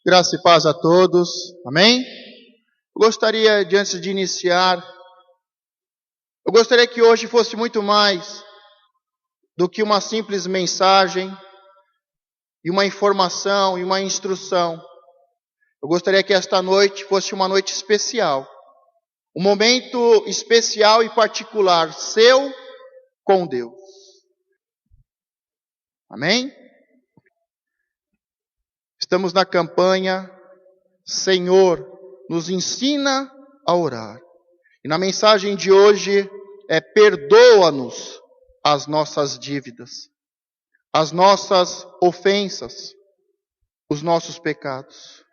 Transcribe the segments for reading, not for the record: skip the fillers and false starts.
Graça e paz a todos. Amém? Gostaria, antes de iniciar, que hoje fosse muito mais do que uma simples mensagem e uma informação e uma instrução. Eu gostaria que esta noite fosse uma noite especial. Um momento especial e particular, seu com Deus. Amém? Estamos na campanha Senhor, nos ensina a orar. E na mensagem de hoje é: perdoa-nos as nossas dívidas, as nossas ofensas, os nossos pecados.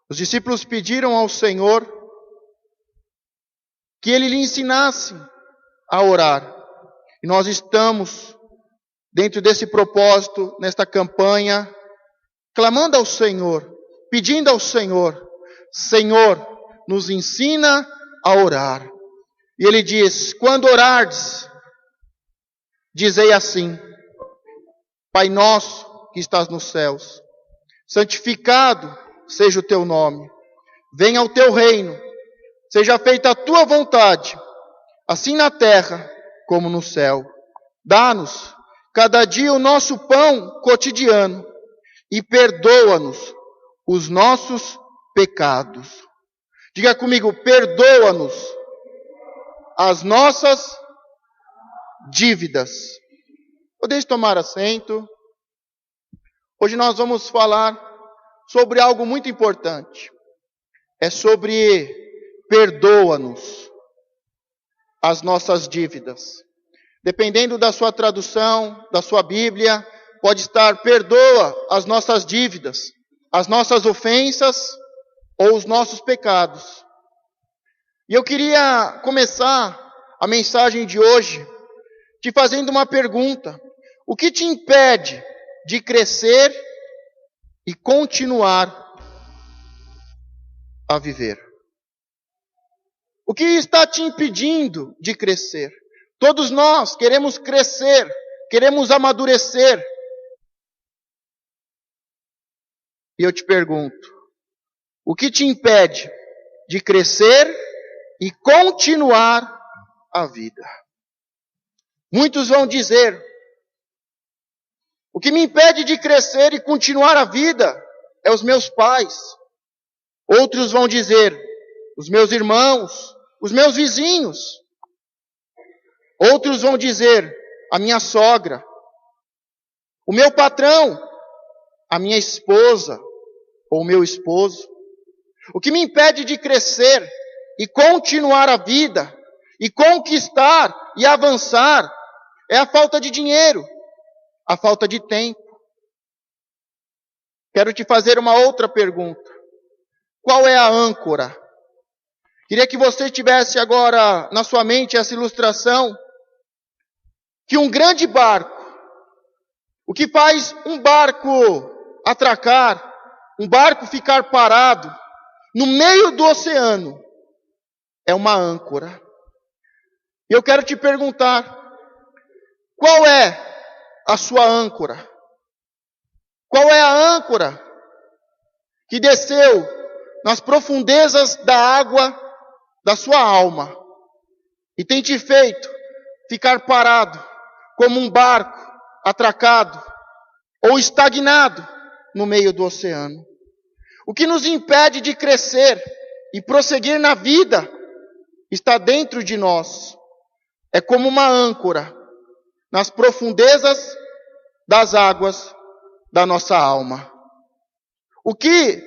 Os discípulos pediram ao Senhor que Ele lhe ensinasse a orar. E nós estamos dentro desse propósito, nesta campanha, clamando ao Senhor, pedindo ao Senhor: Senhor, nos ensina a orar. E Ele diz: quando orardes, dizei assim: Pai nosso que estás nos céus, santificado seja o teu nome, venha o teu reino, seja feita a tua vontade, assim na terra como no céu. Dá-nos cada dia o nosso pão cotidiano e perdoa-nos os nossos pecados. Diga comigo: perdoa-nos as nossas dívidas. Podeis tomar assento. Hoje nós vamos falar sobre algo muito importante. É sobre perdoa-nos as nossas dívidas. Dependendo da sua tradução, da sua Bíblia, pode estar: perdoa as nossas dívidas, as nossas ofensas ou os nossos pecados. E eu queria começar a mensagem de hoje te fazendo uma pergunta: o que te impede de crescer e continuar a viver? O que está te impedindo de crescer? Todos nós queremos crescer, queremos amadurecer. E eu te pergunto: o que te impede de crescer e continuar a vida? Muitos vão dizer: o que me impede de crescer e continuar a vida é os meus pais. Outros vão dizer: os meus irmãos, os meus vizinhos. Outros vão dizer: a minha sogra, o meu patrão, a minha esposa ou o meu esposo. O que me impede de crescer e continuar a vida, e conquistar e avançar, é a falta de dinheiro, a falta de tempo. Quero te fazer uma outra pergunta: qual é a âncora? Queria que você tivesse agora na sua mente essa ilustração, que um grande barco, o que faz um barco atracar, um barco ficar parado no meio do oceano, é uma âncora. E eu quero te perguntar: qual é a sua âncora? Qual é a âncora que desceu nas profundezas da água da sua alma e tem te feito ficar parado como um barco atracado ou estagnado no meio do oceano? O que nos impede de crescer e prosseguir na vida está dentro de nós. É como uma âncora nas profundezas das águas da nossa alma. O que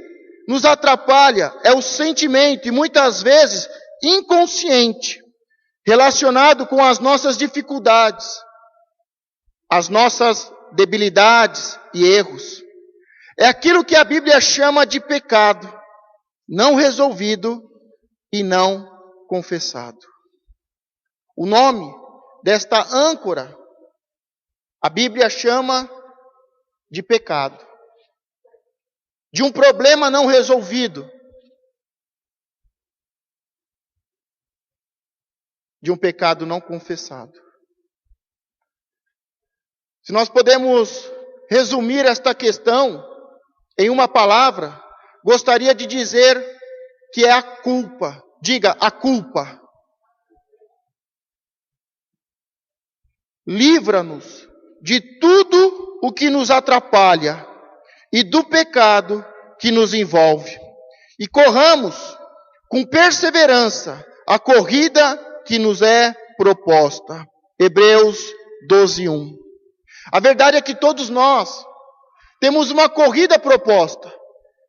nos atrapalha é o sentimento, e muitas vezes inconsciente, relacionado com as nossas dificuldades, as nossas debilidades e erros. É aquilo que a Bíblia chama de pecado, não resolvido e não confessado. O nome desta âncora, a Bíblia chama de pecado. De um problema não resolvido. De um pecado não confessado. Se nós podemos resumir esta questão, Em uma palavra, gostaria de dizer que é a culpa. Diga, a culpa. Livra-nos de tudo o que nos atrapalha e do pecado que nos envolve. E corramos com perseverança a corrida que nos é proposta. Hebreus 12:1. A verdade é que todos nós temos uma corrida proposta.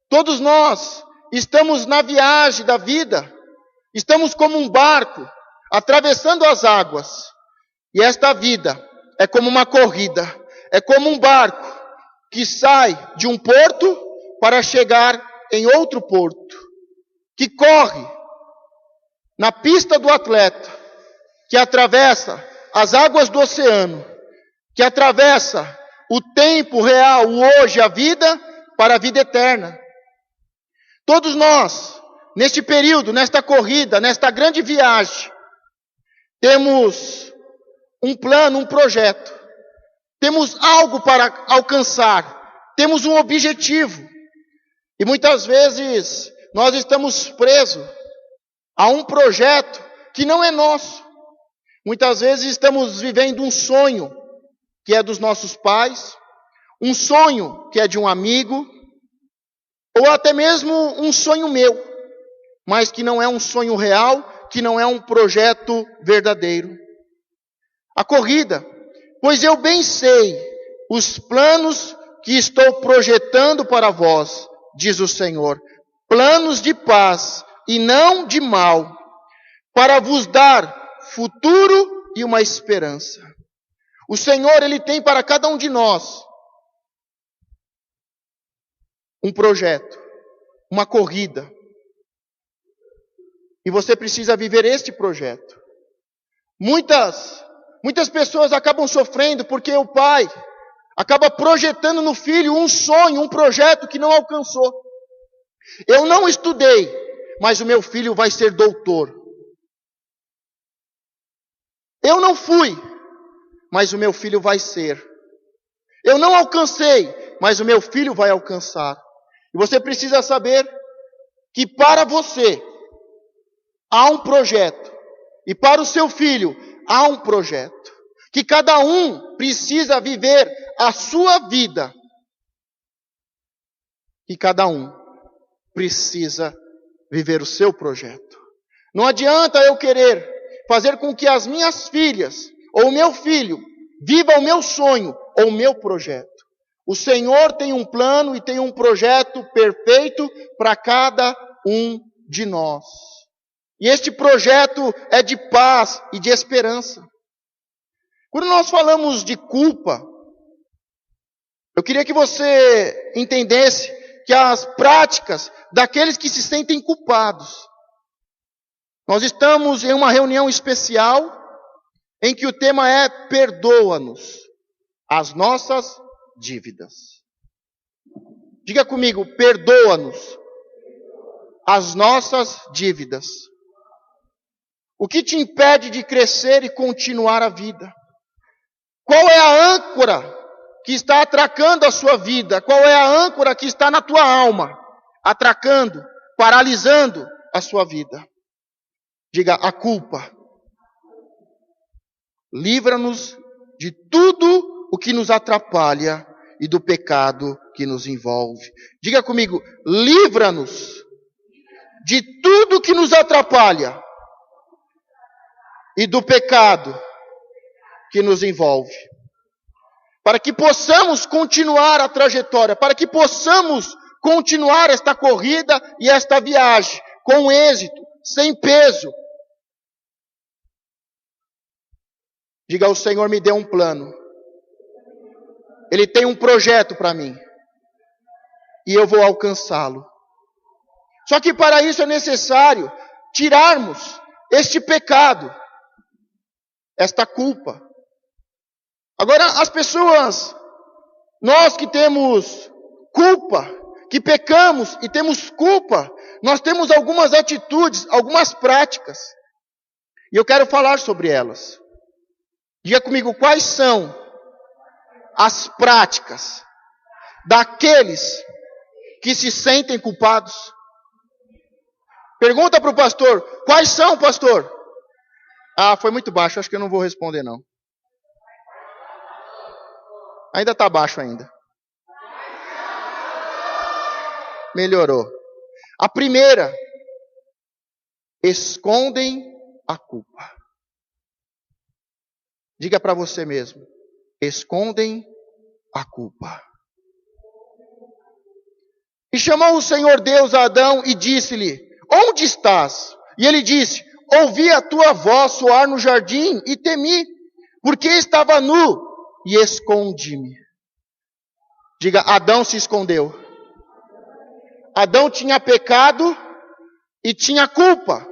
Todos nós estamos na viagem da vida. Estamos como um barco atravessando as águas. E esta vida é como uma corrida. É como um barco que sai de um porto para chegar em outro porto. Que corre na pista do atleta. Que atravessa as águas do oceano. Que atravessa o tempo real, o hoje, a vida, para a vida eterna. Todos nós, neste período, nesta corrida, nesta grande viagem, temos um plano, um projeto. Temos algo para alcançar. Temos um objetivo. E muitas vezes nós estamos presos a um projeto que não é nosso. Muitas vezes estamos vivendo um sonho que é dos nossos pais, um sonho que é de um amigo, ou até mesmo um sonho meu, mas que não é um sonho real, que não é um projeto verdadeiro. A corrida, pois eu bem sei os planos que estou projetando para vós, diz o Senhor, planos de paz e não de mal, para vos dar futuro e uma esperança. O Senhor, Ele tem para cada um de nós um projeto, uma corrida. E você precisa viver este projeto. Muitas pessoas acabam sofrendo porque o pai acaba projetando no filho um sonho, um projeto que não alcançou. Eu não estudei, mas o meu filho vai ser doutor. Eu não fui, mas o meu filho vai ser. Eu não alcancei, mas o meu filho vai alcançar. E você precisa saber que para você há um projeto. E para o seu filho há um projeto. Que cada um precisa viver a sua vida. E cada um precisa viver o seu projeto. Não adianta eu querer fazer com que as minhas filhas ou o meu filho viva o meu sonho ou o meu projeto. O Senhor tem um plano e tem um projeto perfeito para cada um de nós. E este projeto é de paz e de esperança. Quando nós falamos de culpa, eu queria que você entendesse que as práticas daqueles que se sentem culpados. Nós estamos em uma reunião especial em que o tema é perdoa-nos as nossas dívidas. Diga comigo, perdoa-nos as nossas dívidas. O que te impede de crescer e continuar a vida? Qual é a âncora que está atracando a sua vida? Qual é a âncora que está na tua alma, atracando, paralisando a sua vida? Diga, a culpa. Livra-nos de tudo o que nos atrapalha e do pecado que nos envolve. Diga comigo, livra-nos de tudo que nos atrapalha e do pecado que nos envolve. Para que possamos continuar a trajetória, para que possamos continuar esta corrida e esta viagem com êxito, sem peso. Diga, o Senhor me deu um plano. Ele tem um projeto para mim. E eu vou alcançá-lo. Só que para isso é necessário tirarmos este pecado, esta culpa. Agora, as pessoas, nós que temos culpa, que pecamos e temos culpa, nós temos algumas atitudes, algumas práticas. E eu quero falar sobre elas. Diga comigo, quais são as práticas daqueles que se sentem culpados? Pergunta para o pastor, quais são, pastor? Ah, foi muito baixo, acho que eu não vou responder não. Ainda está baixo ainda. Melhorou. A primeira, escondem a culpa. Diga para você mesmo, escondem a culpa. E chamou o Senhor Deus a Adão e disse-lhe, onde estás? E ele disse, ouvi a tua voz soar no jardim e temi, porque estava nu e escondi-me. Diga, Adão se escondeu. Adão tinha pecado e tinha culpa.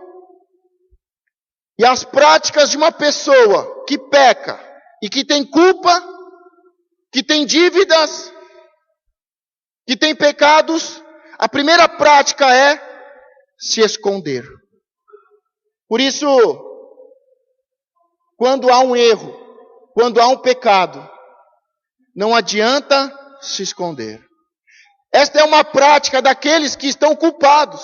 E as práticas de uma pessoa que peca e que tem culpa, que tem dívidas, que tem pecados, a primeira prática é se esconder. Por isso, quando há um erro, quando há um pecado, não adianta se esconder. Esta é uma prática daqueles que estão culpados.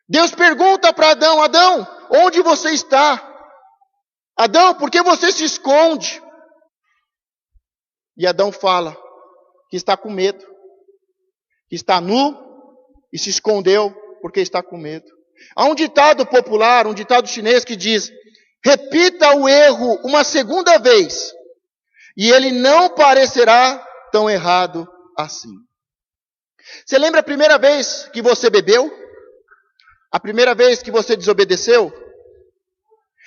Deus pergunta para Adão, Adão, onde você está? Adão, por que você se esconde? E Adão fala que está com medo, que está nu e se escondeu porque está com medo. Há um ditado popular, um ditado chinês que diz, repita o erro uma segunda vez e ele não parecerá tão errado assim. Você lembra a primeira vez que você bebeu? A primeira vez que você desobedeceu?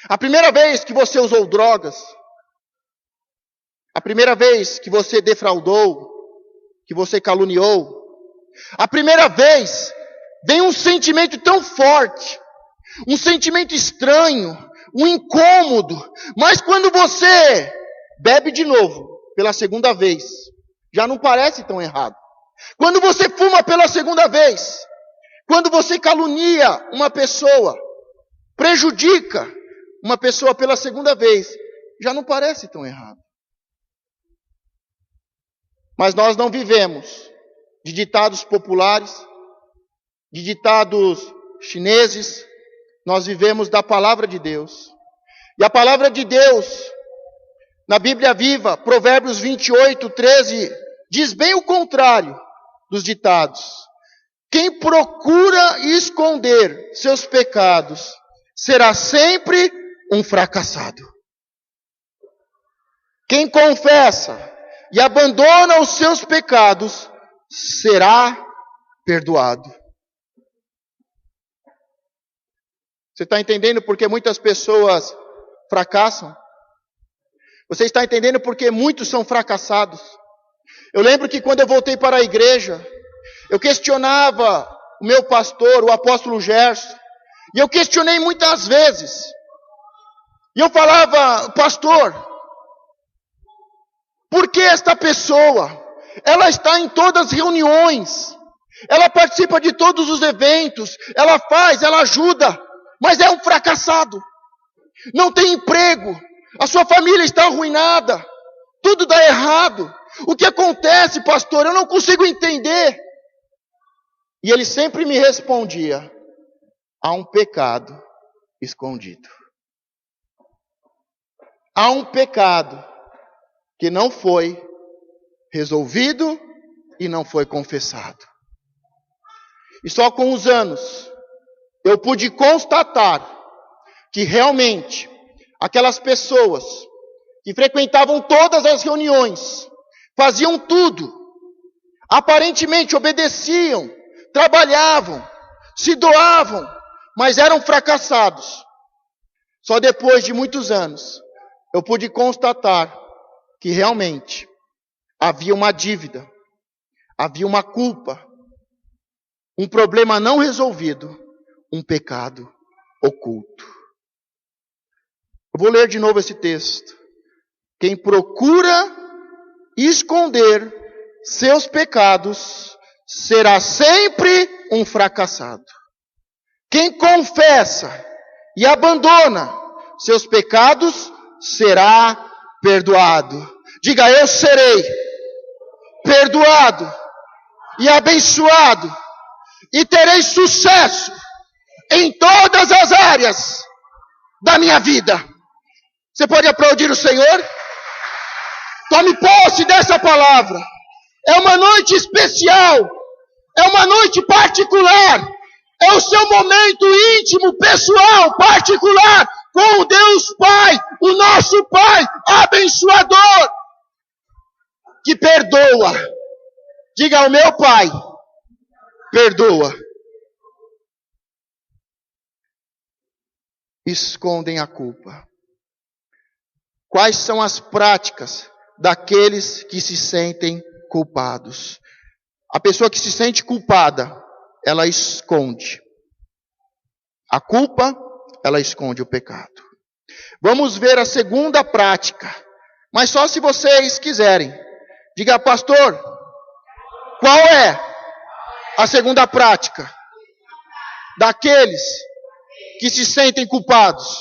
A primeira vez que você usou drogas? A primeira vez que você defraudou? Que você caluniou? A primeira vez vem um sentimento tão forte, um sentimento estranho, um incômodo, mas quando você bebe de novo, pela segunda vez, já não parece tão errado. Quando você fuma pela segunda vez, quando você calunia uma pessoa, prejudica uma pessoa pela segunda vez, já não parece tão errado. Mas nós não vivemos de ditados populares, de ditados chineses, nós vivemos da palavra de Deus. E a palavra de Deus, na Bíblia Viva, Provérbios 28, 13, diz bem o contrário dos ditados. Quem procura esconder seus pecados será sempre um fracassado. Quem confessa e abandona os seus pecados será perdoado. Você está entendendo por que muitas pessoas fracassam? Você está entendendo por que muitos são fracassados? Eu lembro que quando eu voltei para a igreja, eu questionava o meu pastor, o apóstolo Gerson, e eu questionei muitas vezes. E eu falava, pastor, por que esta pessoa, ela está em todas as reuniões, ela participa de todos os eventos, ela faz, ela ajuda, mas é um fracassado, não tem emprego, a sua família está arruinada, tudo dá errado. O que acontece, pastor? Eu não consigo entender. E ele sempre me respondia, há um pecado escondido. Há um pecado que não foi resolvido e não foi confessado. E só com os anos eu pude constatar que realmente aquelas pessoas que frequentavam todas as reuniões, faziam tudo, aparentemente obedeciam, trabalhavam, se doavam, mas eram fracassados. Só depois de muitos anos eu pude constatar que realmente havia uma dívida, havia uma culpa, um problema não resolvido, um pecado oculto. Eu vou ler de novo esse texto. Quem procura esconder seus pecados será sempre um fracassado. Quem confessa e abandona seus pecados será perdoado. Diga, eu serei perdoado e abençoado, e terei sucesso em todas as áreas da minha vida. Você pode aplaudir o Senhor? Tome posse dessa palavra. É uma noite especial, é uma noite particular, é o seu momento íntimo, pessoal, particular, com o Deus Pai, o nosso Pai abençoador, que perdoa. Diga ao meu Pai, perdoa. Escondem a culpa. Quais são as práticas daqueles que se sentem culpados? A pessoa que se sente culpada, ela esconde a culpa, ela esconde o pecado. Vamos ver a segunda prática, mas só se vocês quiserem. Diga, pastor, qual é a segunda prática daqueles que se sentem culpados?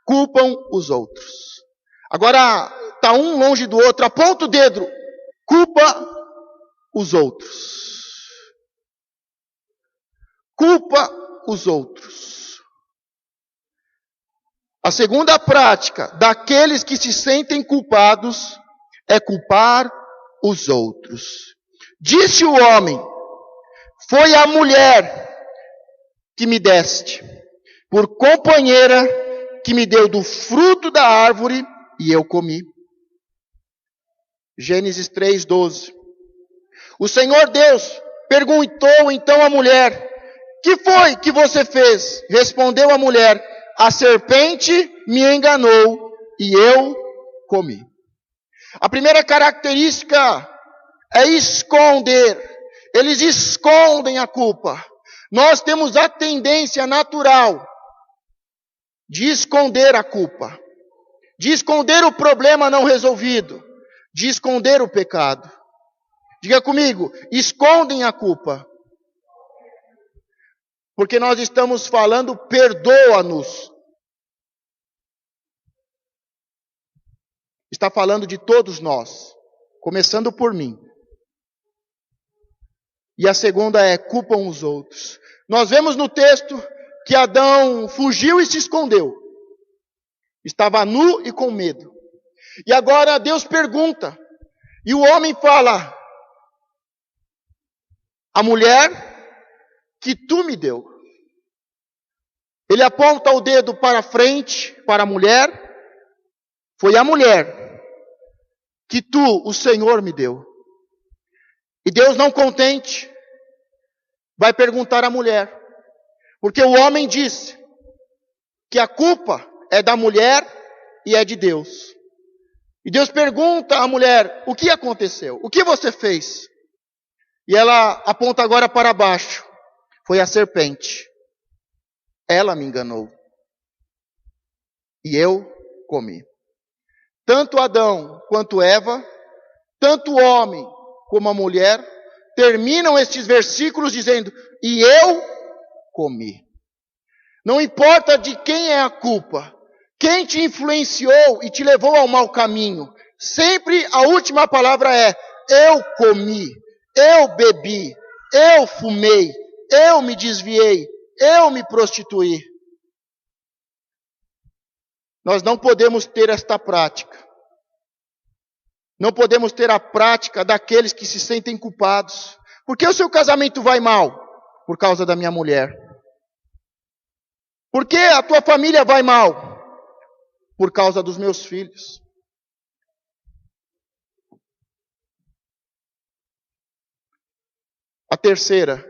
Culpam os outros. Agora, está um longe do outro, aponta o dedo, culpa os outros. Culpa os outros. A segunda prática daqueles que se sentem culpados é culpar os outros. Disse o homem, foi a mulher que me deste, por companheira que me deu do fruto da árvore e eu comi. Gênesis 3:12. O Senhor Deus perguntou então à mulher, que foi que você fez? Respondeu a mulher, a serpente me enganou e eu comi. A primeira característica é esconder. Eles escondem a culpa. Nós temos a tendência natural de esconder a culpa, de esconder o problema não resolvido, de esconder o pecado. Diga comigo, escondem a culpa. Porque nós estamos falando, perdoa-nos. Está falando de todos nós, começando por mim. E a segunda é, culpam os outros. Nós vemos no texto que Adão fugiu e se escondeu. Estava nu e com medo. E agora Deus pergunta, e o homem fala, a mulher que tu me deu. Ele aponta o dedo para frente, para a mulher. Foi a mulher que tu, o Senhor, me deu. E Deus, não contente, vai perguntar à mulher. Porque o homem disse que a culpa é da mulher e é de Deus. E Deus pergunta à mulher, o que aconteceu? O que você fez? E ela aponta agora para baixo. Foi a serpente. Ela me enganou. E eu comi. Tanto Adão quanto Eva, tanto o homem como a mulher, terminam estes versículos dizendo, e eu comi. Não importa de quem é a culpa, quem te influenciou e te levou ao mau caminho, sempre a última palavra é, eu comi, eu bebi, eu fumei, eu me desviei, eu me prostituí. Nós não podemos ter esta prática. Não podemos ter a prática daqueles que se sentem culpados. Por que o seu casamento vai mal? Por causa da minha mulher. Por que a tua família vai mal? Por causa dos meus filhos. A terceira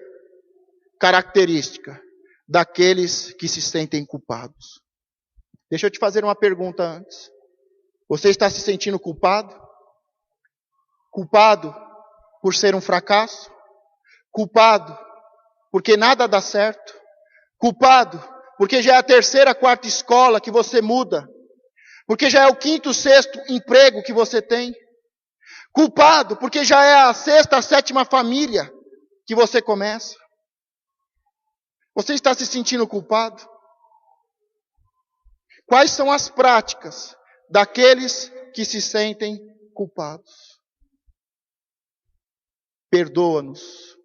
característica daqueles que se sentem culpados. Deixa eu te fazer uma pergunta antes. Você está se sentindo culpado? Culpado por ser um fracasso? Culpado porque nada dá certo? Culpado porque já é a terceira, quarta escola que você muda? Porque já é o quinto, sexto emprego que você tem? Culpado porque já é a sexta, a sétima família que você começa? Você está se sentindo culpado? Quais são as práticas daqueles que se sentem culpados? perdoa-nos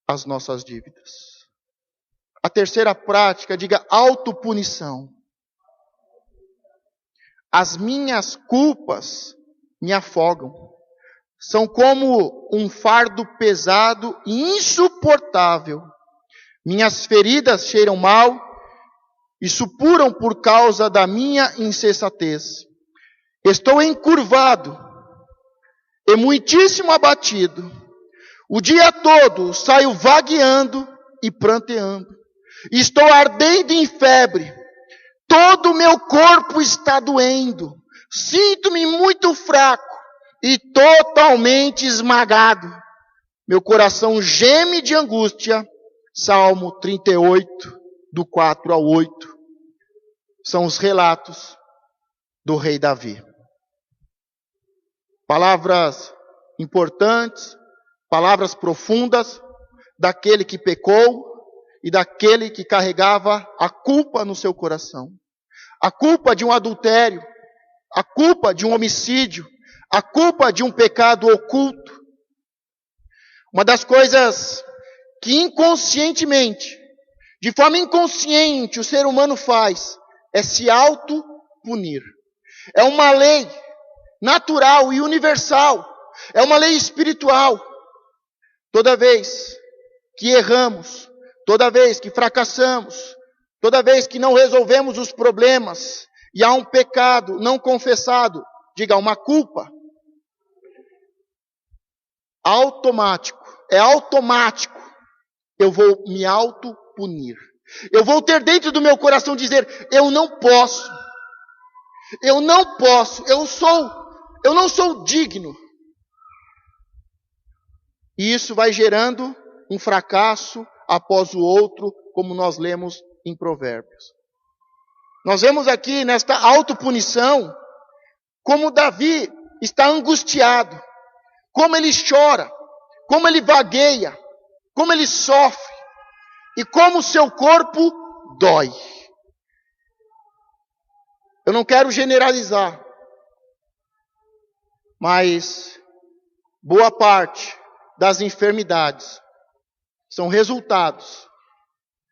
as nossas dívidas. A terceira prática, diga autopunição. As minhas culpas me afogam. São como um fardo pesado e insuportável. Minhas feridas cheiram mal e supuram por causa da minha insensatez. Estou encurvado e muitíssimo abatido. O dia todo saio vagueando e pranteando. Estou ardendo em febre. Todo o meu corpo está doendo. Sinto-me muito fraco e totalmente esmagado. Meu coração geme de angústia. Salmo 38, do 4 ao 8. São os relatos do rei Davi. Palavras importantes, palavras profundas daquele que pecou e daquele que carregava a culpa no seu coração. A culpa de um adultério, a culpa de um homicídio, a culpa de um pecado oculto. Uma das coisas que inconscientemente, de forma inconsciente, o ser humano faz é se autopunir. É uma lei natural e universal. É uma lei espiritual. Toda vez que erramos, toda vez que fracassamos, toda vez que não resolvemos os problemas e há um pecado não confessado, diga, uma culpa, é automático, eu vou me autopunir. Eu vou ter dentro do meu coração dizer, eu não posso, eu não sou digno. E isso vai gerando um fracasso após o outro, como nós lemos em Provérbios. Nós vemos aqui nesta autopunição, como Davi está angustiado, como ele chora, como ele vagueia, como ele sofre, e como o seu corpo dói. Eu não quero generalizar, mas boa parte das enfermidades são resultados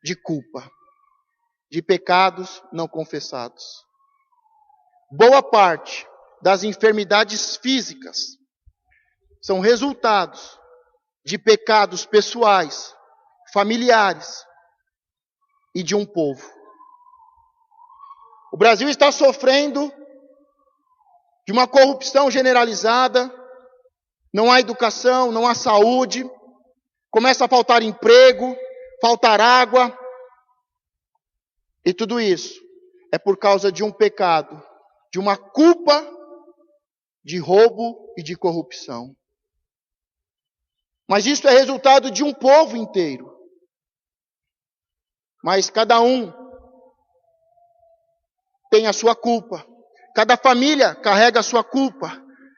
de culpa, de pecados não confessados. Boa parte das enfermidades físicas são resultados de pecados pessoais, familiares e de um povo. O Brasil está sofrendo de uma corrupção generalizada, não há educação, não há saúde, começa a faltar emprego, faltar água, e tudo isso é por causa de um pecado, de uma culpa de roubo e de corrupção. Mas isso é resultado de um povo inteiro. Mas cada um tem a sua culpa. Cada família carrega a sua culpa.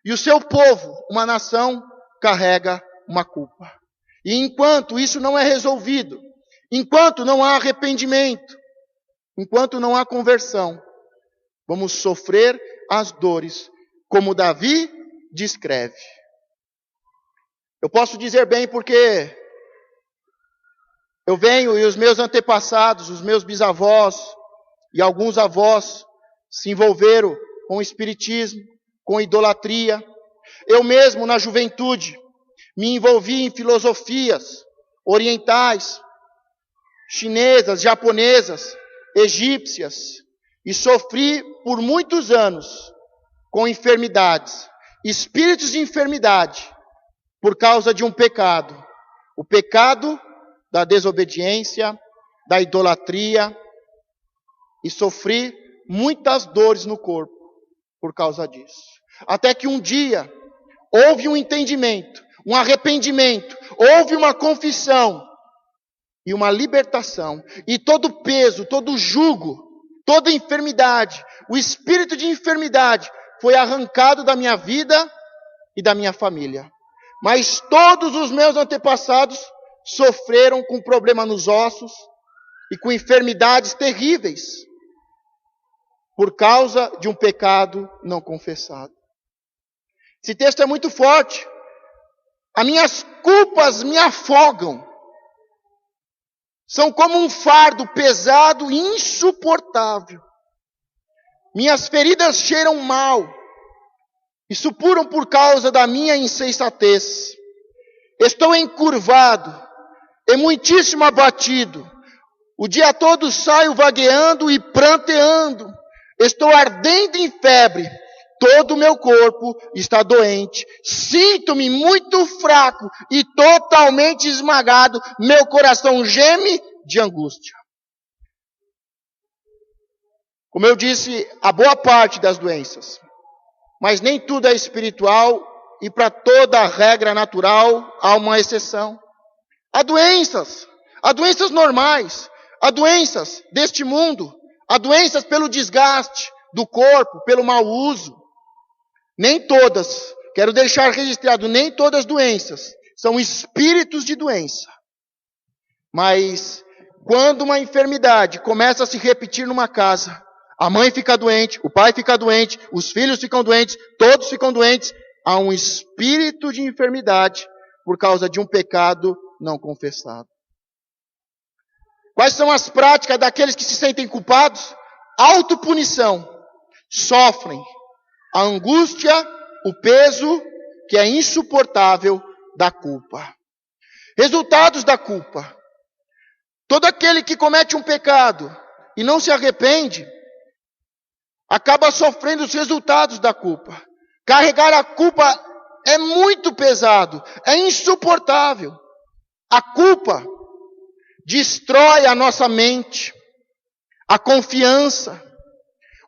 E o seu povo, uma nação, carrega uma culpa. E enquanto isso não é resolvido, enquanto não há arrependimento, enquanto não há conversão, vamos sofrer as dores, como Davi descreve. Eu posso dizer bem porque eu venho e os meus antepassados, os meus bisavós e alguns avós se envolveram com o espiritismo, com idolatria. Eu mesmo, na juventude, me envolvi em filosofias orientais, chinesas, japonesas, egípcias, e sofri por muitos anos com enfermidades, espíritos de enfermidade, por causa de um pecado. O pecado da desobediência, da idolatria, e sofri muitas dores no corpo por causa disso. Até que um dia houve um entendimento, um arrependimento, houve uma confissão e uma libertação. E todo o peso, todo o jugo, toda a enfermidade, o espírito de enfermidade foi arrancado da minha vida e da minha família. Mas todos os meus antepassados sofreram com problema nos ossos e com enfermidades terríveis por causa de um pecado não confessado. Esse texto é muito forte. As minhas culpas me afogam. São como um fardo pesado e insuportável. Minhas feridas cheiram mal e supuram por causa da minha insensatez. Estou encurvado e muitíssimo abatido. O dia todo saio vagueando e pranteando. Estou ardendo em febre. Todo o meu corpo está doente. Sinto-me muito fraco e totalmente esmagado. Meu coração geme de angústia. Como eu disse, a boa parte das doenças. Mas nem tudo é espiritual e para toda regra natural há uma exceção. Há doenças normais, há doenças deste mundo, há doenças pelo desgaste do corpo, pelo mau uso. Nem todas, quero deixar registrado, nem todas as doenças são espíritos de doença. Mas quando uma enfermidade começa a se repetir numa casa, a mãe fica doente, o pai fica doente, os filhos ficam doentes, todos ficam doentes, há um espírito de enfermidade por causa de um pecado não confessado. Quais são as práticas daqueles que se sentem culpados? Autopunição. Sofrem a angústia, o peso que é insuportável da culpa. Resultados da culpa. Todo aquele que comete um pecado e não se arrepende, acaba sofrendo os resultados da culpa. Carregar a culpa é muito pesado, é insuportável. A culpa destrói a nossa mente, a confiança,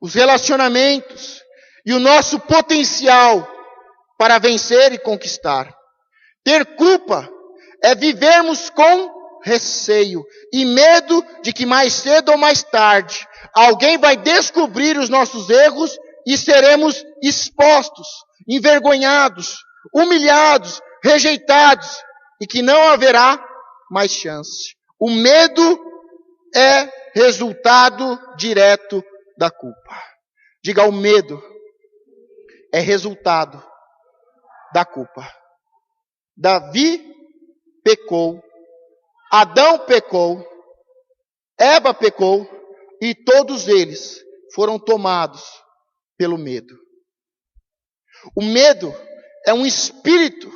os relacionamentos e o nosso potencial para vencer e conquistar. Ter culpa é vivermos com receio e medo de que mais cedo ou mais tarde alguém vai descobrir os nossos erros e seremos expostos, envergonhados, humilhados, rejeitados e que não haverá mais chance. O medo é resultado direto da culpa. Diga, o medo é resultado da culpa. Davi pecou, Adão pecou, Eva pecou e todos eles foram tomados pelo medo. O medo é um espírito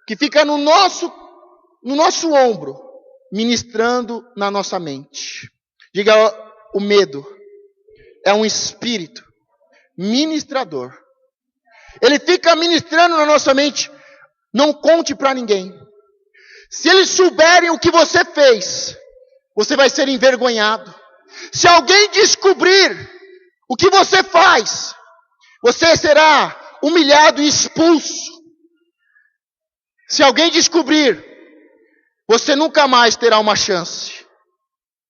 que fica no nosso ombro, ministrando na nossa mente. Diga, o medo é um espírito ministrador. Ele fica ministrando na nossa mente. Não conte para ninguém. Se eles souberem o que você fez, você vai ser envergonhado. Se alguém descobrir o que você faz, você será humilhado e expulso. Se alguém descobrir, você nunca mais terá uma chance.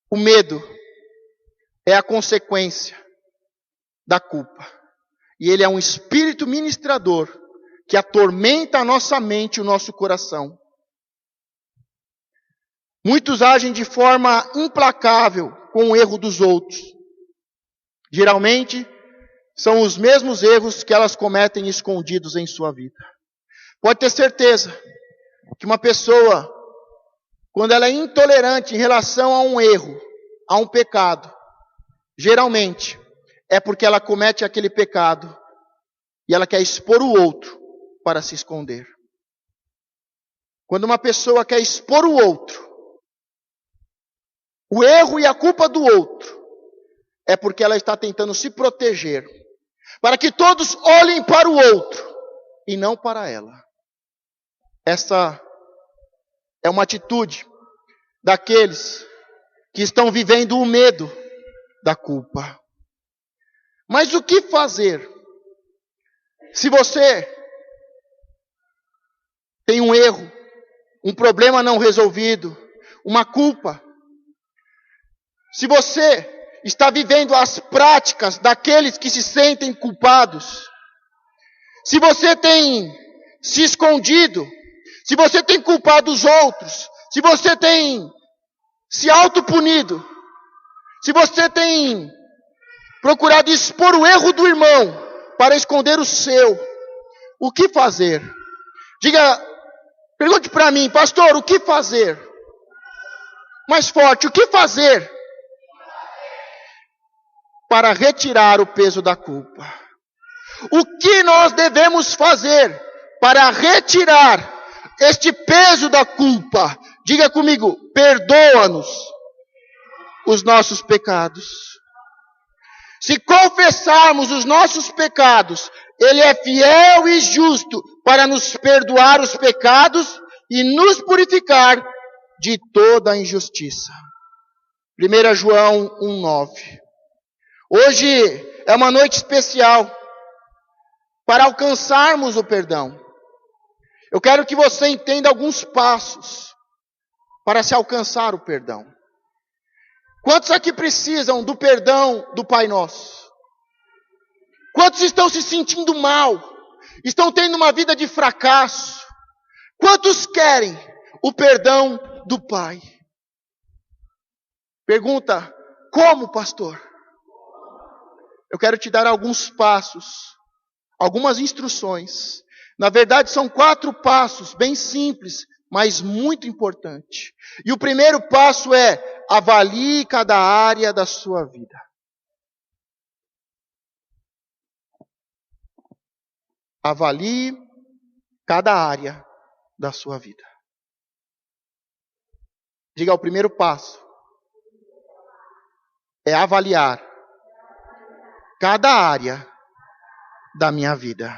O medo é a consequência da culpa. E ele é um espírito ministrador que atormenta a nossa mente e o nosso coração. Muitos agem de forma implacável com o erro dos outros. Geralmente, são os mesmos erros que elas cometem escondidos em sua vida. Pode ter certeza que uma pessoa, quando ela é intolerante em relação a um erro, a um pecado, geralmente é porque ela comete aquele pecado e ela quer expor o outro para se esconder. Quando uma pessoa quer expor o outro, o erro e a culpa do outro, é porque ela está tentando se proteger, para que todos olhem para o outro e não para ela. Essa é uma atitude daqueles que estão vivendo o medo da culpa. Mas o que fazer se você tem um erro, um problema não resolvido, uma culpa? Se você está vivendo as práticas daqueles que se sentem culpados, se você tem se escondido, se você tem culpado os outros, se você tem se autopunido, se você tem procurado expor o erro do irmão para esconder o seu, o que fazer? Pergunte para mim, pastor, o que fazer? Mais forte, o que fazer para retirar o peso da culpa? O que nós devemos fazer para retirar este peso da culpa? Diga comigo, perdoa-nos os nossos pecados. Se confessarmos os nossos pecados, Ele é fiel e justo para nos perdoar os pecados e nos purificar de toda a injustiça. 1 João 1,9. Hoje é uma noite especial para alcançarmos o perdão. Eu quero que você entenda alguns passos para se alcançar o perdão. Quantos aqui precisam do perdão do Pai Nosso? Quantos estão se sentindo mal? Estão tendo uma vida de fracasso? Quantos querem o perdão do Pai? Pergunta, como, pastor? Eu quero te dar alguns passos, algumas instruções. Na verdade, são 4 passos, bem simples, mas muito importante. E o primeiro passo é: avalie cada área da sua vida. Avalie cada área da sua vida. Diga, o primeiro passo é avaliar cada área da minha vida.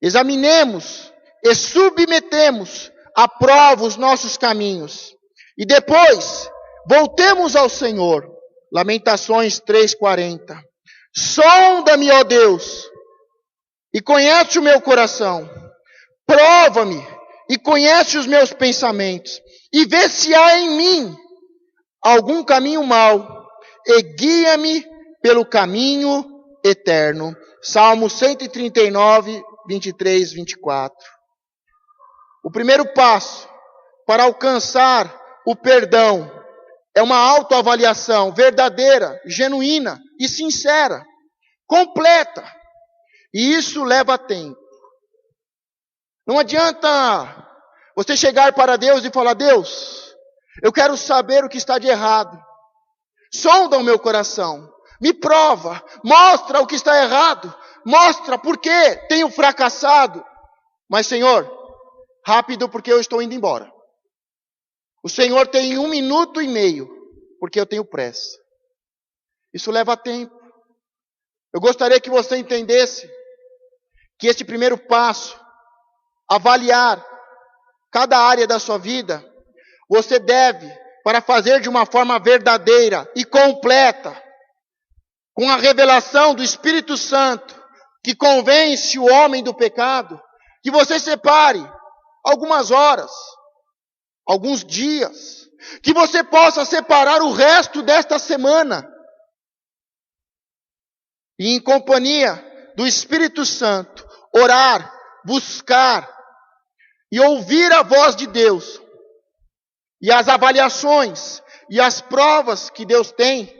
Examinemos e submetemos à prova os nossos caminhos. E depois, voltemos ao Senhor. Lamentações 3:40. Sonda-me, ó Deus, e conhece o meu coração. Prova-me e conhece os meus pensamentos. E vê se há em mim algum caminho mau. E guia-me pelo caminho eterno. Salmo 139, 23, 24. O primeiro passo para alcançar o perdão é uma autoavaliação verdadeira, genuína e sincera, completa. E isso leva tempo. Não adianta você chegar para Deus e falar: Deus, eu quero saber o que está de errado. Sonda o meu coração. Me prova. Mostra o que está errado. Mostra por que tenho fracassado. Mas, Senhor, rápido, porque eu estou indo embora. O Senhor tem 1 minuto e meio, porque eu tenho pressa. Isso leva tempo. Eu gostaria que você entendesse que este primeiro passo, avaliar cada área da sua vida, você deve, para fazer de uma forma verdadeira e completa, com a revelação do Espírito Santo, que convence o homem do pecado, que você separe algumas horas, alguns dias, que você possa separar o resto desta semana, e em companhia do Espírito Santo, orar, buscar e ouvir a voz de Deus, e as avaliações e as provas que Deus tem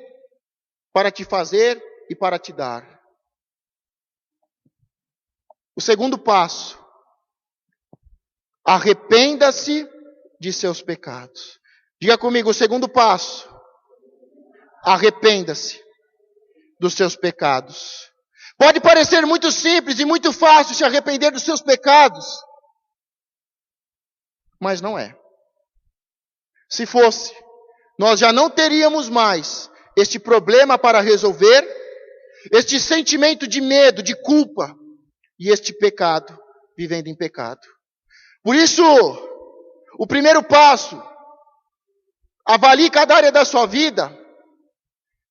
para te fazer e para te dar. O segundo passo: arrependa-se de seus pecados. Diga comigo, o segundo passo: arrependa-se dos seus pecados. Pode parecer muito simples e muito fácil se arrepender dos seus pecados, mas não é. Se fosse, nós já não teríamos mais este problema para resolver, este sentimento de medo, de culpa, e este pecado, vivendo em pecado. Por isso, o primeiro passo, avalie cada área da sua vida,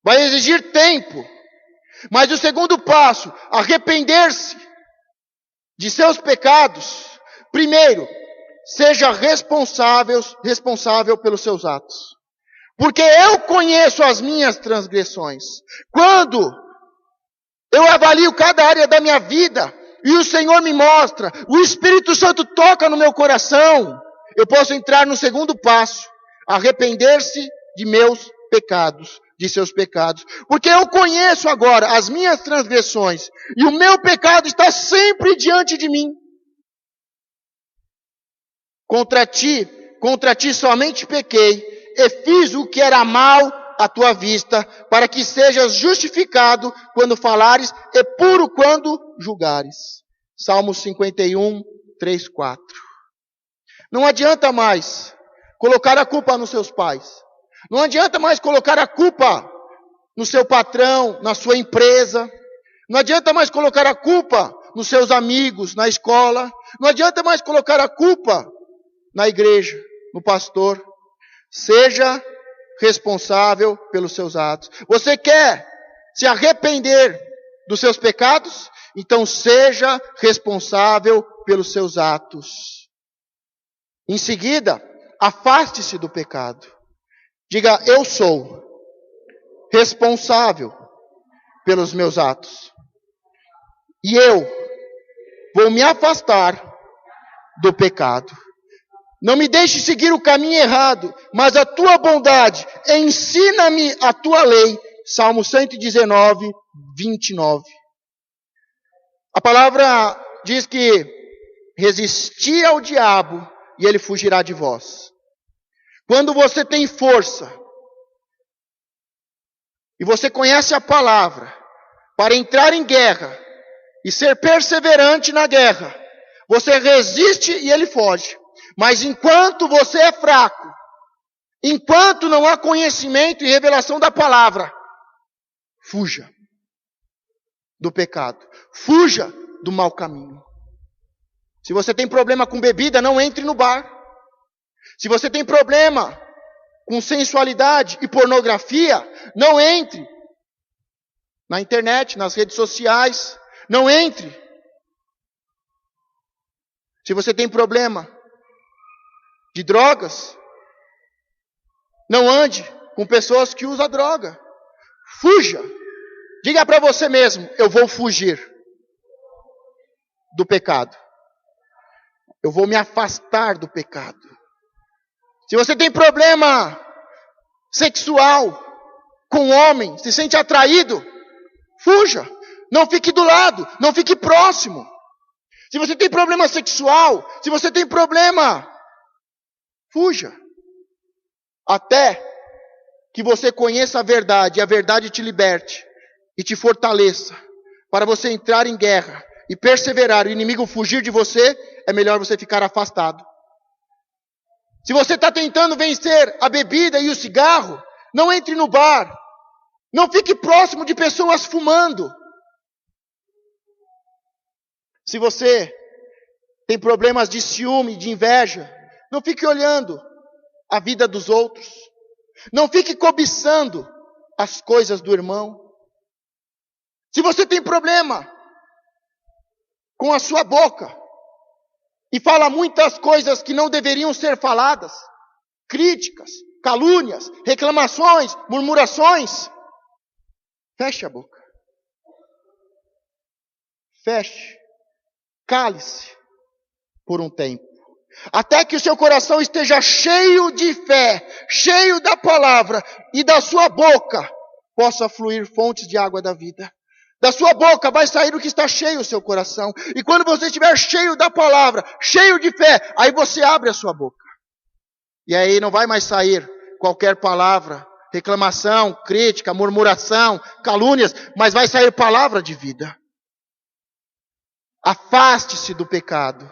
vai exigir tempo. Mas o segundo passo, arrepender-se de seus pecados. Primeiro, seja responsável pelos seus atos. Porque eu conheço as minhas transgressões. Quando eu avalio cada área da minha vida, e o Senhor me mostra, o Espírito Santo toca no meu coração, eu posso entrar no segundo passo, arrepender-se de meus pecados, de seus pecados. Porque eu conheço agora as minhas transgressões, e o meu pecado está sempre diante de mim. Contra ti somente pequei, e fiz o que era mal à tua vista, para que sejas justificado quando falares, e puro quando julgares. Salmo 51, 3, 4. Não adianta mais colocar a culpa nos seus pais. Não adianta mais colocar a culpa no seu patrão, na sua empresa. Não adianta mais colocar a culpa nos seus amigos, na escola. Não adianta mais colocar a culpa na igreja, no pastor. Seja responsável pelos seus atos. Você quer se arrepender dos seus pecados? Então seja responsável pelos seus atos. Em seguida, afaste-se do pecado. Diga, eu sou responsável pelos meus atos. E eu vou me afastar do pecado. Não me deixe seguir o caminho errado, mas a tua bondade, ensina-me a tua lei. Salmo 119, 29. A palavra diz que resisti ao diabo e ele fugirá de vós. Quando você tem força e você conhece a palavra para entrar em guerra e ser perseverante na guerra, você resiste e ele foge. Mas enquanto você é fraco, enquanto não há conhecimento e revelação da palavra, fuja do pecado, fuja do mau caminho. Se você tem problema com bebida, não entre no bar. Se você tem problema com sensualidade e pornografia, não entre na internet, nas redes sociais, não entre. Se você tem problema de drogas, não ande com pessoas que usam droga. Fuja. Diga para você mesmo, eu vou fugir do pecado. Eu vou me afastar do pecado. Se você tem problema sexual com um homem, se sente atraído, fuja. Não fique do lado, não fique próximo. Se você tem problema sexual, se você tem problema, fuja. Até que você conheça a verdade e a verdade te liberte e te fortaleça para você entrar em guerra e perseverar, o inimigo fugir de você, é melhor você ficar afastado. Se você está tentando vencer a bebida e o cigarro, não entre no bar. Não fique próximo de pessoas fumando. Se você tem problemas de ciúme, de inveja, não fique olhando a vida dos outros. Não fique cobiçando as coisas do irmão. Se você tem problema com a sua boca e fala muitas coisas que não deveriam ser faladas, críticas, calúnias, reclamações, murmurações, feche a boca. Feche. Cale-se por um tempo. Até que o seu coração esteja cheio de fé, cheio da palavra, e da sua boca possa fluir fontes de água da vida. Da sua boca vai sair o que está cheio o seu coração. E quando você estiver cheio da palavra, cheio de fé, aí você abre a sua boca. E aí não vai mais sair qualquer palavra, reclamação, crítica, murmuração, calúnias, mas vai sair palavra de vida. Afaste-se do pecado.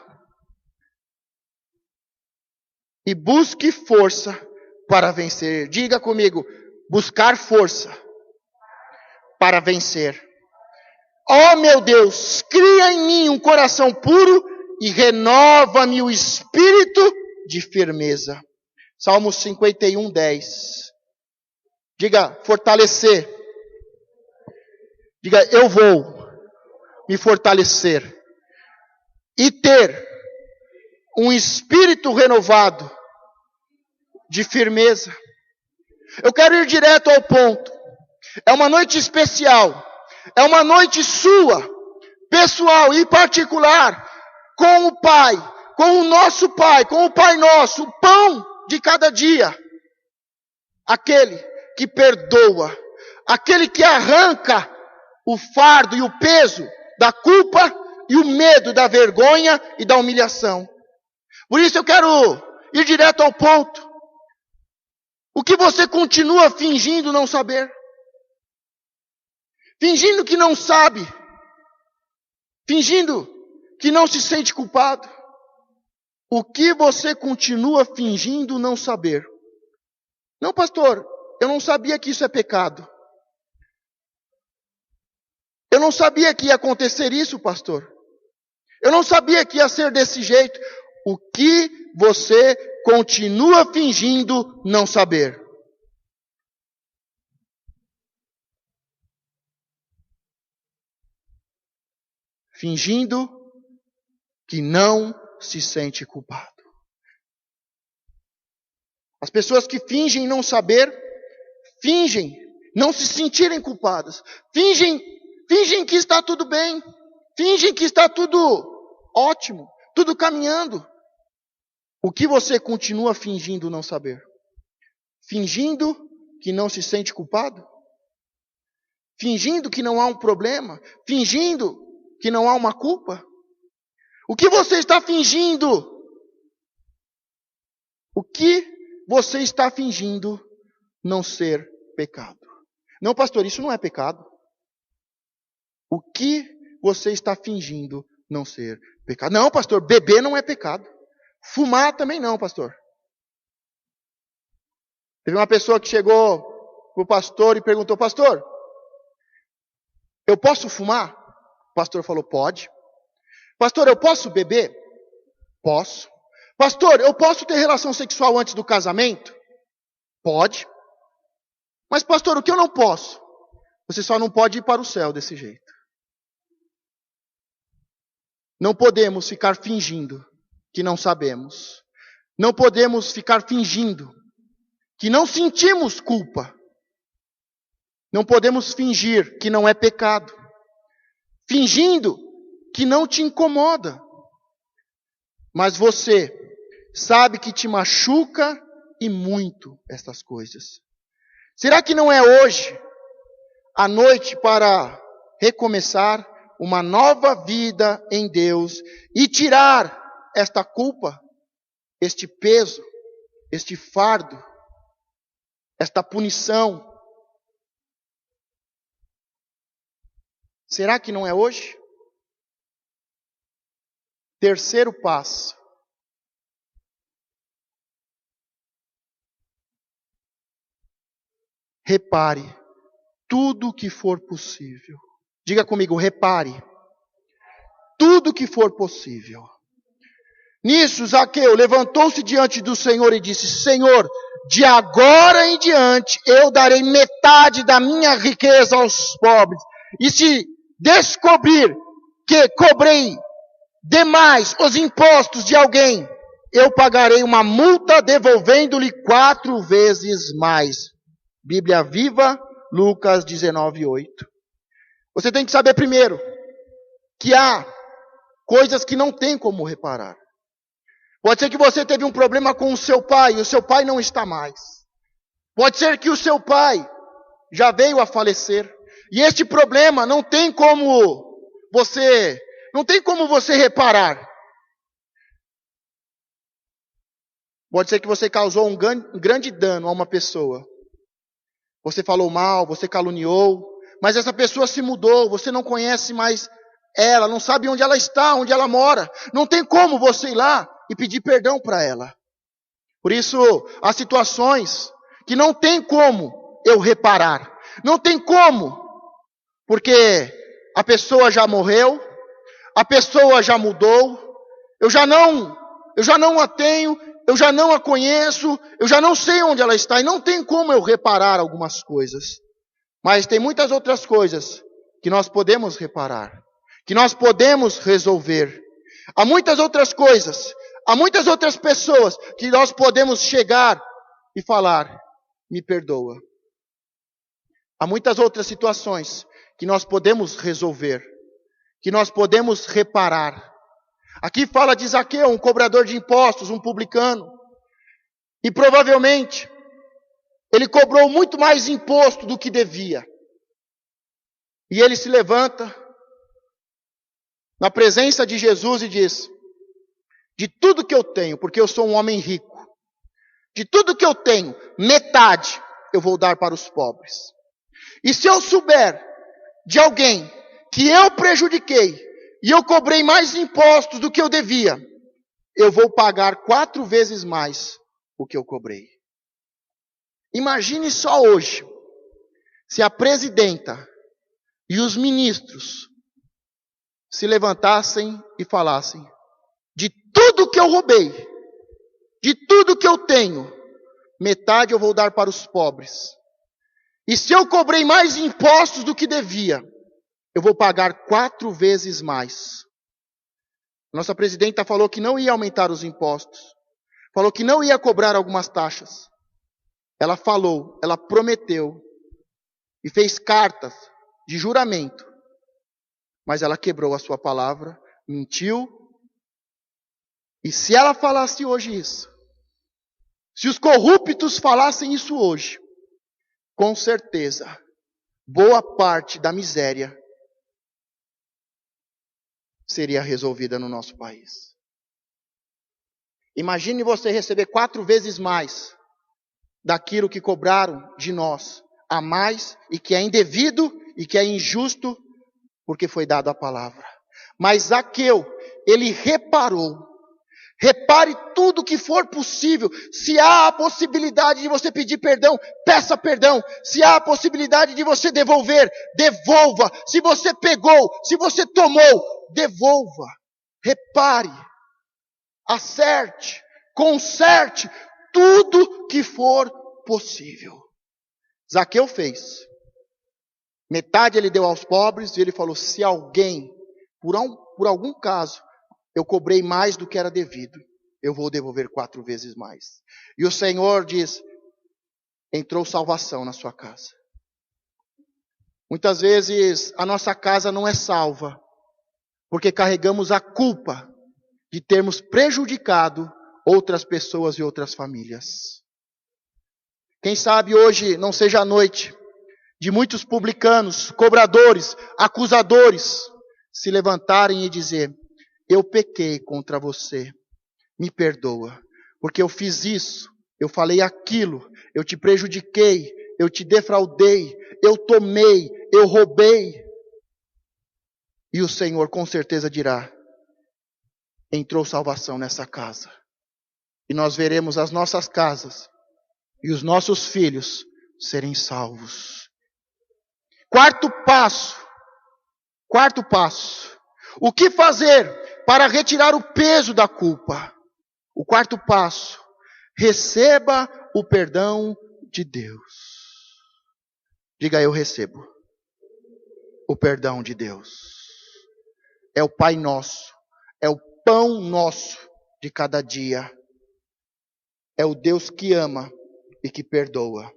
E busque força para vencer. Diga comigo, buscar força para vencer. Ó meu Deus, cria em mim um coração puro e renova-me o espírito de firmeza. Salmo 51, 10. Diga, fortalecer. Diga, eu vou me fortalecer e ter um espírito renovado de firmeza. Eu quero ir direto ao ponto. É uma noite especial. É uma noite sua, pessoal e particular, com o Pai, com o nosso Pai, com o Pai nosso, o pão de cada dia. Aquele que perdoa, aquele que arranca o fardo e o peso da culpa e o medo da vergonha e da humilhação. Por isso eu quero ir direto ao ponto. O que você continua fingindo não saber? Fingindo que não sabe? Fingindo que não se sente culpado? O que você continua fingindo não saber? Não, pastor, eu não sabia que isso é pecado. Eu não sabia que ia acontecer isso, pastor. Eu não sabia que ia ser desse jeito. O que você continua fingindo não saber? Fingindo que não se sente culpado. As pessoas que fingem não saber, fingem não se sentirem culpadas. Fingem que está tudo bem. Fingem que está tudo ótimo, tudo caminhando. O que você continua fingindo não saber? Fingindo que não se sente culpado? Fingindo que não há um problema? Fingindo que não há uma culpa? O que você está fingindo? O que você está fingindo não ser pecado? Não, pastor, isso não é pecado. O que você está fingindo não ser pecado? Não, pastor, beber não é pecado. Fumar também não, pastor. Teve uma pessoa que chegou para o pastor e perguntou: pastor, eu posso fumar? O pastor falou: pode. Pastor, eu posso beber? Posso. Pastor, eu posso ter relação sexual antes do casamento? Pode. Mas pastor, o que eu não posso? Você só não pode ir para o céu desse jeito. Não podemos ficar fingindo que não sabemos. Não podemos ficar fingindo que não sentimos culpa. Não podemos fingir que não é pecado. Fingindo que não te incomoda. Mas você sabe que te machuca e muito estas coisas. Será que não é hoje a noite para recomeçar uma nova vida em Deus e tirar esta culpa, este peso, este fardo, esta punição? Será que não é hoje? Terceiro passo. Repare tudo que for possível. Diga comigo, repare tudo que for possível. Nisso, Zaqueu levantou-se diante do Senhor e disse: Senhor, de agora em diante eu darei metade da minha riqueza aos pobres. E se descobrir que cobrei demais os impostos de alguém, eu pagarei uma multa devolvendo-lhe 4 vezes mais. Bíblia Viva, Lucas 19:8. Você tem que saber primeiro que há coisas que não tem como reparar. Pode ser que você teve um problema com o seu pai e o seu pai não está mais. Pode ser que o seu pai já veio a falecer. E este problema não tem como você reparar. Pode ser que você causou um grande dano a uma pessoa. Você falou mal, você caluniou, mas essa pessoa se mudou, você não conhece mais ela, não sabe onde ela está, onde ela mora. Não tem como você ir lá e pedir perdão para ela. Por isso, há situações que não tem como eu reparar. Não tem como, porque a pessoa já morreu, a pessoa já mudou, eu já não a tenho, eu já não a conheço, eu já não sei onde ela está, e não tem como eu reparar algumas coisas. Mas tem muitas outras coisas que nós podemos reparar, que nós podemos resolver. Há muitas outras coisas, há muitas outras pessoas que nós podemos chegar e falar: me perdoa. Há muitas outras situações que nós podemos resolver, que nós podemos reparar. Aqui fala de Zaqueu, um cobrador de impostos, um publicano. E provavelmente, ele cobrou muito mais imposto do que devia. E ele se levanta na presença de Jesus e diz: de tudo que eu tenho, porque eu sou um homem rico, de tudo que eu tenho, metade eu vou dar para os pobres. E se eu souber de alguém que eu prejudiquei e eu cobrei mais impostos do que eu devia, eu vou pagar 4 vezes mais o que eu cobrei. Imagine só hoje, se a presidenta e os ministros se levantassem e falassem: de tudo que eu roubei, de tudo que eu tenho, metade eu vou dar para os pobres. E se eu cobrei mais impostos do que devia, eu vou pagar 4 vezes mais. Nossa presidenta falou que não ia aumentar os impostos. Falou que não ia cobrar algumas taxas. Ela falou, ela prometeu e fez cartas de juramento. Mas ela quebrou a sua palavra, mentiu. E se ela falasse hoje isso, se os corruptos falassem isso hoje, com certeza, boa parte da miséria seria resolvida no nosso país. Imagine você receber 4 vezes mais daquilo que cobraram de nós, a mais, e que é indevido e que é injusto, porque foi dado a palavra. Mas Zaqueu, ele reparou. Repare tudo que for possível. Se há a possibilidade de você pedir perdão, peça perdão. Se há a possibilidade de você devolver, devolva. Se você pegou, se você tomou, devolva. Repare, acerte, conserte tudo que for possível. Zaqueu fez. Metade ele deu aos pobres e ele falou: se alguém, por algum caso, eu cobrei mais do que era devido, eu vou devolver 4 vezes mais. E o Senhor diz: entrou salvação na sua casa. Muitas vezes a nossa casa não é salva, porque carregamos a culpa de termos prejudicado outras pessoas e outras famílias. Quem sabe hoje não seja a noite de muitos publicanos, cobradores, acusadores, se levantarem e dizer: eu pequei contra você, me perdoa, porque eu fiz isso, eu falei aquilo, eu te prejudiquei, eu te defraudei, eu tomei, eu roubei. E o Senhor com certeza dirá: entrou salvação nessa casa. E nós veremos as nossas casas e os nossos filhos serem salvos. Quarto passo. O que fazer para retirar o peso da culpa? O quarto passo: receba o perdão de Deus. Diga: eu recebo o perdão de Deus. É o Pai nosso, é o pão nosso de cada dia. É o Deus que ama e que perdoa.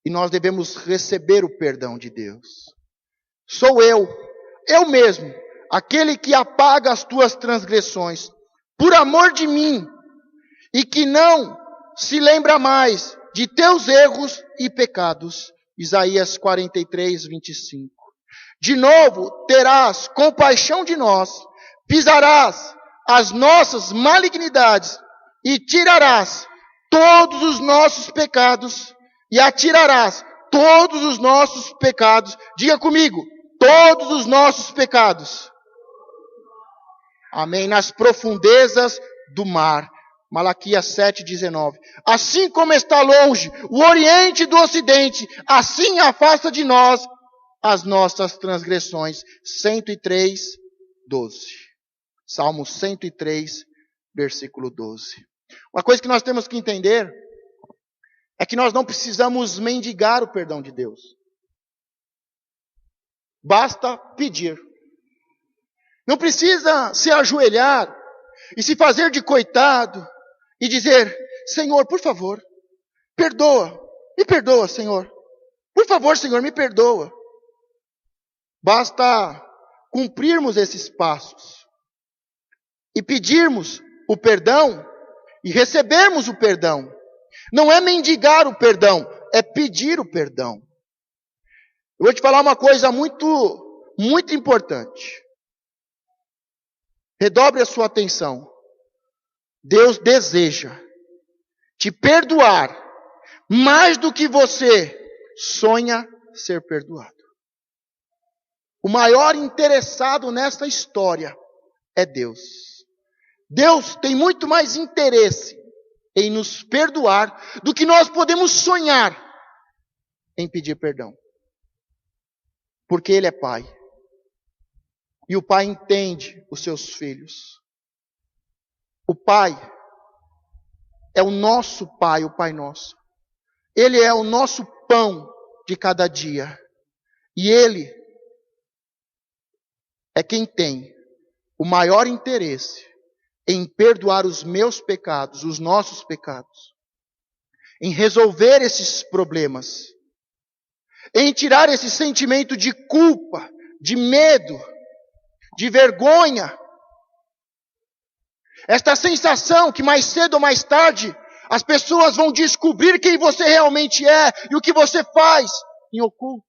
E nós devemos receber o perdão de Deus. Sou eu mesmo, aquele que apaga as tuas transgressões, por amor de mim, e que não se lembra mais de teus erros e pecados. Isaías 43, 25. De novo terás compaixão de nós, pisarás as nossas malignidades e tirarás todos os nossos pecados e atirarás todos os nossos pecados. Diga comigo: todos os nossos pecados. Amém. Nas profundezas do mar. Malaquias 7,19. Assim como está longe o oriente do ocidente, assim afasta de nós as nossas transgressões. 103, 12. Salmo 103, versículo 12. Uma coisa que nós temos que entender é que nós não precisamos mendigar o perdão de Deus. Basta pedir. Não precisa se ajoelhar e se fazer de coitado e dizer: Senhor, por favor, perdoa. Me perdoa, Senhor. Por favor, Senhor, me perdoa. Basta cumprirmos esses passos e pedirmos o perdão e recebermos o perdão. Não é mendigar o perdão, é pedir o perdão. Eu vou te falar uma coisa muito importante. Redobre a sua atenção. Deus deseja te perdoar mais do que você sonha ser perdoado. O maior interessado nesta história é Deus. Deus tem muito mais interesse em nos perdoar do que nós podemos sonhar em pedir perdão. Porque Ele é Pai. E o Pai entende os seus filhos. O Pai é o nosso Pai, o Pai nosso. Ele é o nosso pão de cada dia. E Ele é quem tem o maior interesse em perdoar os meus pecados, os nossos pecados. Em resolver esses problemas. Em tirar esse sentimento de culpa, de medo, de vergonha. Esta sensação que mais cedo ou mais tarde as pessoas vão descobrir quem você realmente é e o que você faz em oculto.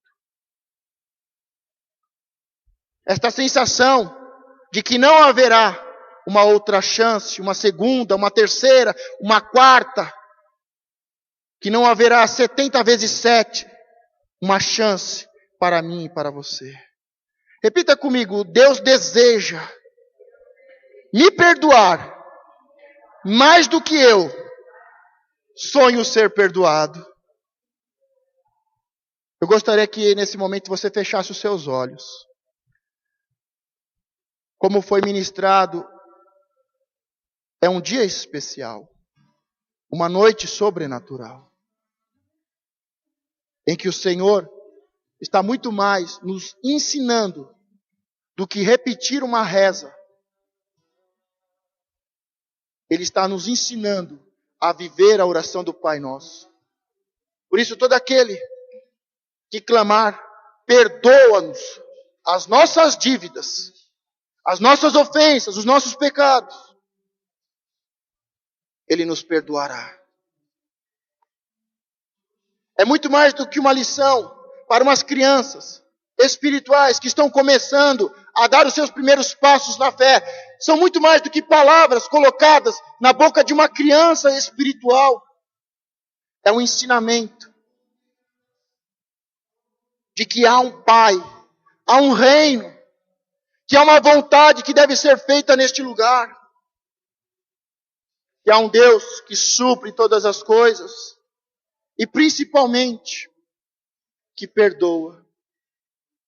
Esta sensação de que não haverá uma outra chance, uma segunda, uma terceira, uma quarta, que não haverá 70 vezes 7, uma chance para mim e para você. Repita comigo, Deus deseja me perdoar mais do que eu sonho ser perdoado. Eu gostaria que nesse momento você fechasse os seus olhos. Como foi ministrado, é um dia especial, uma noite sobrenatural, em que o Senhor está muito mais nos ensinando do que repetir uma reza. Ele está nos ensinando a viver a oração do Pai Nosso. Por isso, todo aquele que clamar, perdoa-nos as nossas dívidas, as nossas ofensas, os nossos pecados, Ele nos perdoará. É muito mais do que uma lição para umas crianças espirituais que estão começando a dar os seus primeiros passos na fé. São muito mais do que palavras colocadas na boca de uma criança espiritual. É um ensinamento de que há um Pai, há um reino, que há uma vontade que deve ser feita neste lugar. Que há um Deus que supre todas as coisas e principalmente que perdoa,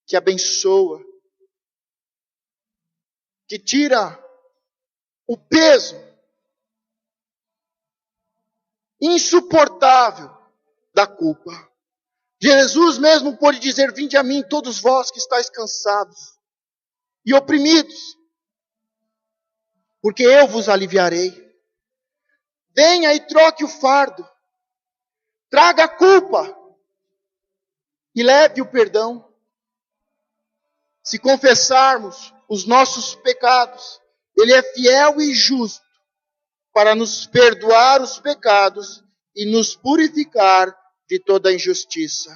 que abençoa, que tira o peso insuportável da culpa. Jesus mesmo pôde dizer, vinde a mim todos vós que estáis cansados e oprimidos, porque eu vos aliviarei. Venha e troque o fardo, traga a culpa e leve o perdão. Se confessarmos os nossos pecados, Ele é fiel e justo para nos perdoar os pecados e nos purificar de toda injustiça.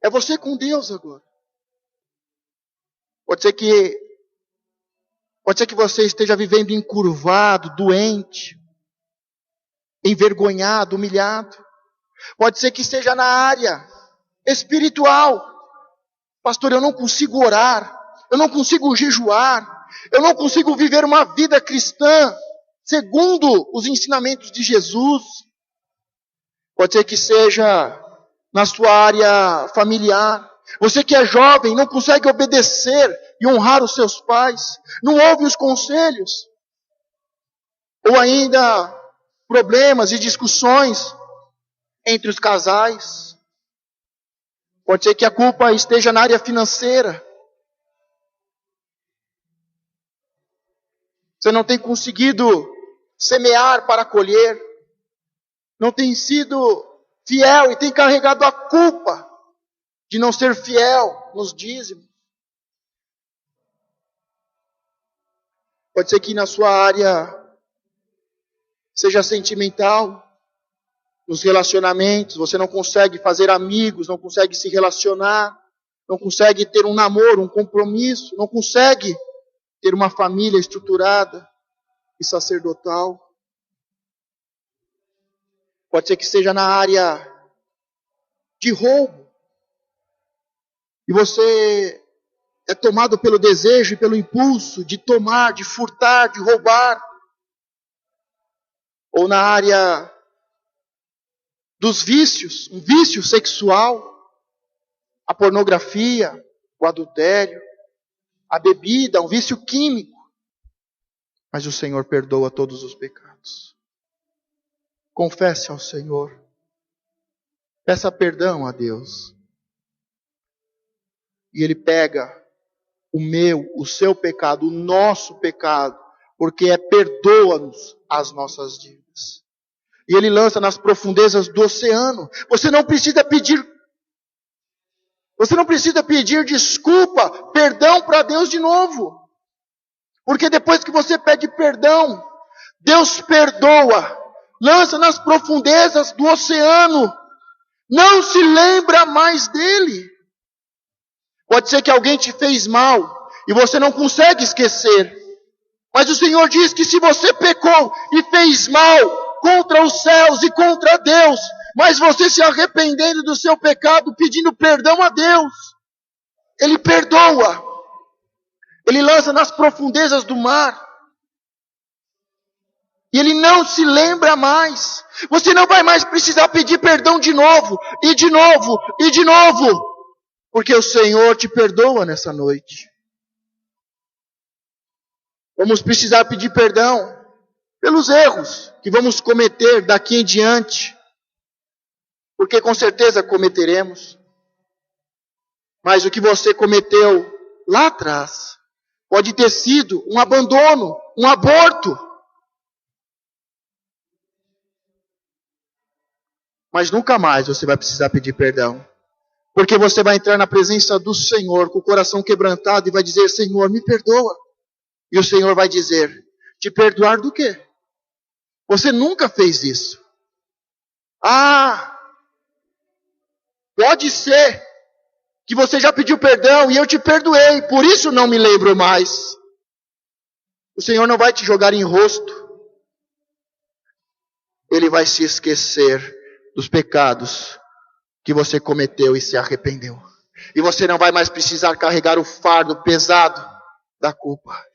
É você com Deus agora. Pode ser que você esteja vivendo encurvado, doente, envergonhado, humilhado. Pode ser que esteja na área espiritual. Pastor, eu não consigo orar, eu não consigo jejuar, eu não consigo viver uma vida cristã segundo os ensinamentos de Jesus. Pode ser que seja na sua área familiar. Você que é jovem, não consegue obedecer e honrar os seus pais, não ouve os conselhos. Ou ainda problemas e discussões entre os casais. Pode ser que a culpa esteja na área financeira. Você não tem conseguido semear para colher. Não tem sido fiel e tem carregado a culpa de não ser fiel nos dízimos. Pode ser que na sua área seja sentimental. nos relacionamentos, você não consegue fazer amigos, não consegue se relacionar, não consegue ter um namoro, um compromisso, não consegue ter uma família estruturada e sacerdotal. Pode ser que seja na área de roubo. E você é tomado pelo desejo e pelo impulso de tomar, de furtar, de roubar. Ou na área dos vícios, um vício sexual, a pornografia, o adultério, a bebida, um vício químico. Mas o Senhor perdoa todos os pecados. Confesse ao Senhor. Peça perdão a Deus. E Ele pega o meu, o seu pecado, o nosso pecado, porque perdoa-nos as nossas dívidas. E Ele lança nas profundezas do oceano. Você não precisa pedir desculpa, perdão para Deus de novo. Porque depois que você pede perdão, Deus perdoa, lança nas profundezas do oceano, não se lembra mais dele. Pode ser que alguém te fez mal e você não consegue esquecer. Mas o Senhor diz que se você pecou e fez mal contra os céus e contra Deus, mas você se arrependendo do seu pecado, pedindo perdão a Deus, Ele perdoa. Ele lança nas profundezas do mar. E Ele não se lembra mais. Você não vai mais precisar pedir perdão de novo, e de novo, e de novo. Porque o Senhor te perdoa nessa noite. Vamos precisar pedir perdão pelos erros que vamos cometer daqui em diante. Porque com certeza cometeremos. Mas o que você cometeu lá atrás pode ter sido um abandono, um aborto. Mas nunca mais você vai precisar pedir perdão. Porque você vai entrar na presença do Senhor com o coração quebrantado e vai dizer: Senhor, me perdoa. E o Senhor vai dizer: te perdoar do quê? Você nunca fez isso. Pode ser que você já pediu perdão e eu te perdoei, por isso não me lembro mais. O Senhor não vai te jogar em rosto. Ele vai se esquecer dos pecados que você cometeu e se arrependeu. E você não vai mais precisar carregar o fardo pesado da culpa.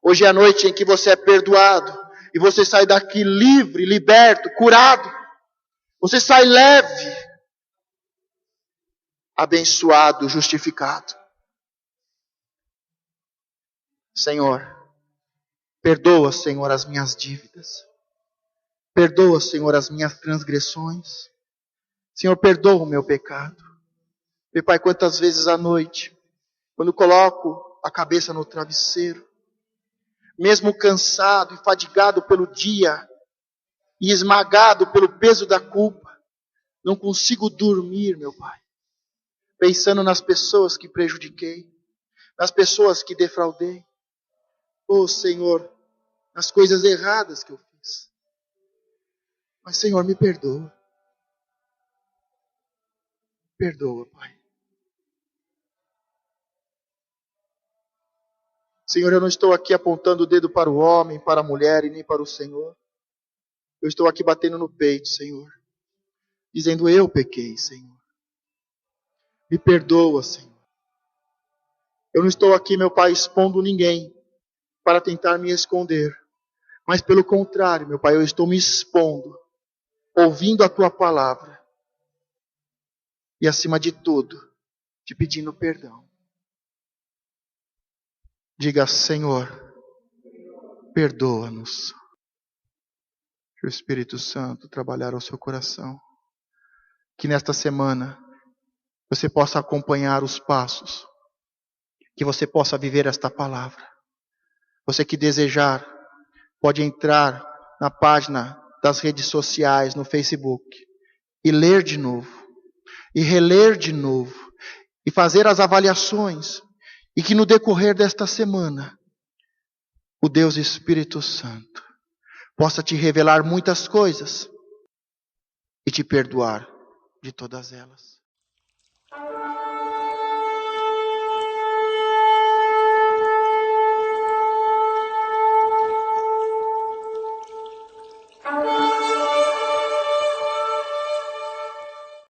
Hoje é a noite em que você é perdoado e você sai daqui livre, liberto, curado. Você sai leve, abençoado, justificado. Senhor, perdoa, Senhor, as minhas dívidas. Perdoa, Senhor, as minhas transgressões. Senhor, perdoa o meu pecado. Meu Pai, quantas vezes à noite, quando coloco a cabeça no travesseiro, mesmo cansado e fadigado pelo dia, e esmagado pelo peso da culpa, não consigo dormir, meu Pai, pensando nas pessoas que prejudiquei, nas pessoas que defraudei. Oh, Senhor, nas coisas erradas que eu fiz. Mas, Senhor, me perdoa. Perdoa, Pai. Senhor, eu não estou aqui apontando o dedo para o homem, para a mulher e nem para o Senhor. Eu estou aqui batendo no peito, Senhor, dizendo: eu pequei, Senhor. Me perdoa, Senhor. Eu não estou aqui, meu Pai, expondo ninguém para tentar me esconder. Mas pelo contrário, meu Pai, eu estou me expondo, ouvindo a Tua palavra. E acima de tudo, te pedindo perdão. Diga: Senhor, perdoa-nos. Que o Espírito Santo trabalhar ao seu coração. Que nesta semana você possa acompanhar os passos. Que você possa viver esta palavra. Você que desejar, pode entrar na página das redes sociais, no Facebook, e ler de novo, e reler de novo, e fazer as avaliações, e que no decorrer desta semana, o Deus Espírito Santo possa te revelar muitas coisas, e te perdoar de todas elas.